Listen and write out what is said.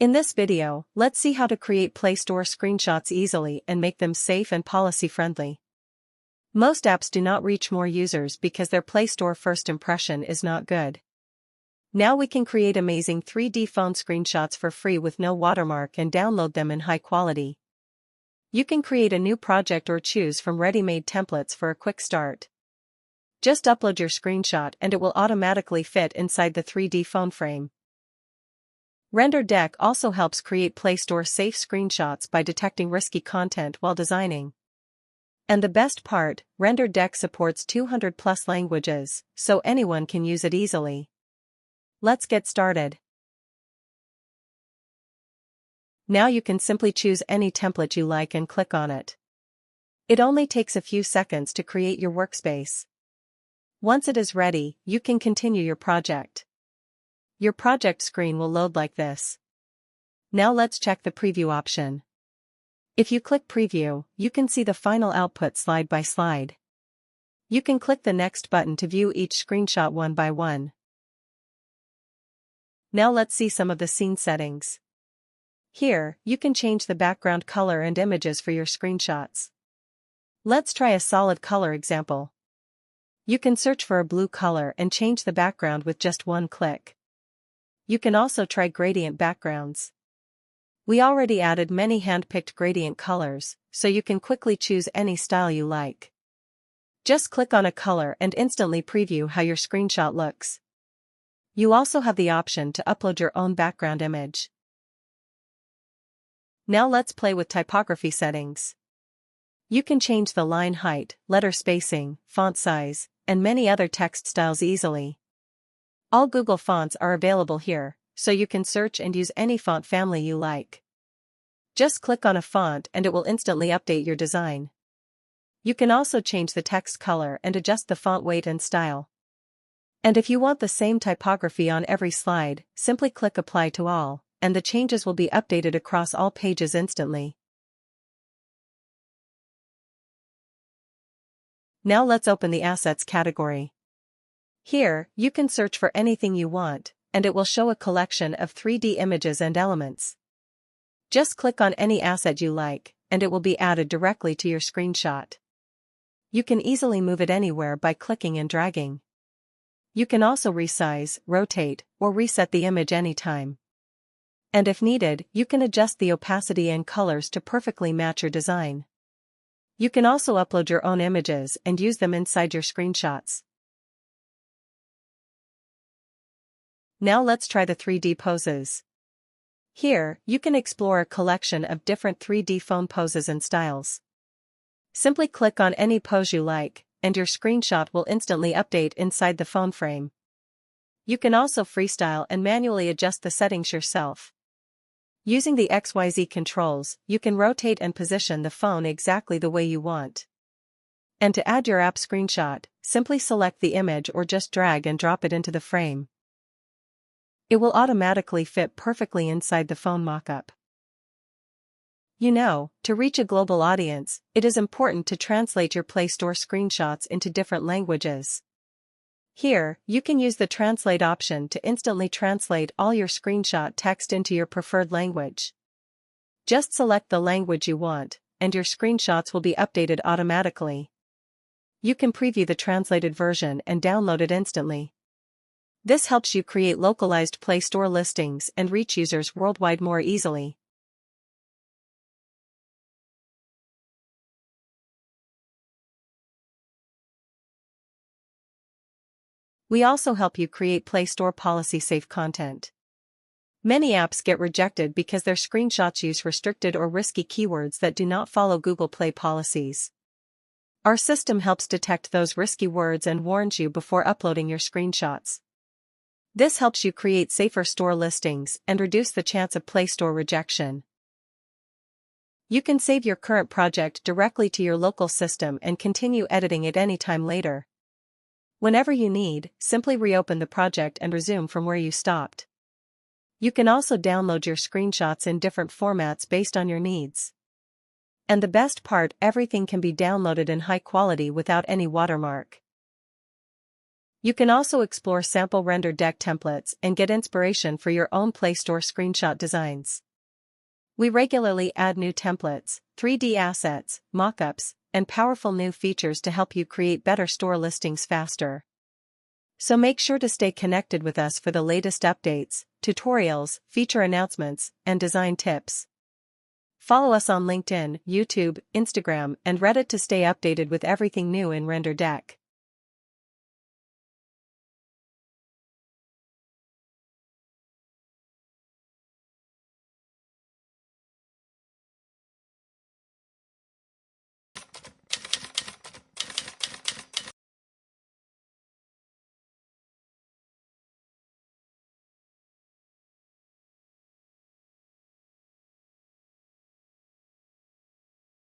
In this video, let's see how to create Play Store screenshots easily and make them safe and policy-friendly. Most apps do not reach more users because their Play Store first impression is not good. Now we can create amazing 3D phone screenshots for free with no watermark and download them in high quality. You can create a new project or choose from ready-made templates for a quick start. Just upload your screenshot and it will automatically fit inside the 3D phone frame. Render Deck also helps create Play Store safe screenshots by detecting risky content while designing. And the best part, Render Deck supports 200+ languages, so anyone can use it easily. Let's get started. Now you can simply choose any template you like and click on it. It only takes a few seconds to create your workspace. Once it is ready, you can continue your project. Your project screen will load like this. Now let's check the preview option. If you click preview, you can see the final output slide by slide. You can click the next button to view each screenshot one by one. Now let's see some of the scene settings. Here, you can change the background color and images for your screenshots. Let's try a solid color example. You can search for a blue color and change the background with just one click. You can also try gradient backgrounds. We already added many hand-picked gradient colors, so you can quickly choose any style you like. Just click on a color and instantly preview how your screenshot looks. You also have the option to upload your own background image. Now let's play with typography settings. You can change the line height, letter spacing, font size, and many other text styles easily. All Google fonts are available here, so you can search and use any font family you like. Just click on a font and it will instantly update your design. You can also change the text color and adjust the font weight and style. And if you want the same typography on every slide, simply click Apply to All, and the changes will be updated across all pages instantly. Now let's open the Assets category. Here, you can search for anything you want, and it will show a collection of 3D images and elements. Just click on any asset you like, and it will be added directly to your screenshot. You can easily move it anywhere by clicking and dragging. You can also resize, rotate, or reset the image anytime. And if needed, you can adjust the opacity and colors to perfectly match your design. You can also upload your own images and use them inside your screenshots. Now let's try the 3D poses. Here, you can explore a collection of different 3D phone poses and styles. Simply click on any pose you like, and your screenshot will instantly update inside the phone frame. You can also freestyle and manually adjust the settings yourself. Using the XYZ controls, you can rotate and position the phone exactly the way you want. And to add your app screenshot, simply select the image or just drag and drop it into the frame. It will automatically fit perfectly inside the phone mockup. You know, to reach a global audience, it is important to translate your Play Store screenshots into different languages. Here, you can use the Translate option to instantly translate all your screenshot text into your preferred language. Just select the language you want, and your screenshots will be updated automatically. You can preview the translated version and download it instantly. This helps you create localized Play Store listings and reach users worldwide more easily. We also help you create Play Store policy-safe content. Many apps get rejected because their screenshots use restricted or risky keywords that do not follow Google Play policies. Our system helps detect those risky words and warns you before uploading your screenshots. This helps you create safer store listings and reduce the chance of Play Store rejection. You can save your current project directly to your local system and continue editing it anytime later. Whenever you need, simply reopen the project and resume from where you stopped. You can also download your screenshots in different formats based on your needs. And the best part, everything can be downloaded in high quality without any watermark. You can also explore sample render deck templates and get inspiration for your own Play Store screenshot designs. We regularly add new templates, 3D assets, mockups, and powerful new features to help you create better store listings faster. So make sure to stay connected with us for the latest updates, tutorials, feature announcements, and design tips. Follow us on LinkedIn, YouTube, Instagram, and Reddit to stay updated with everything new in Render Deck.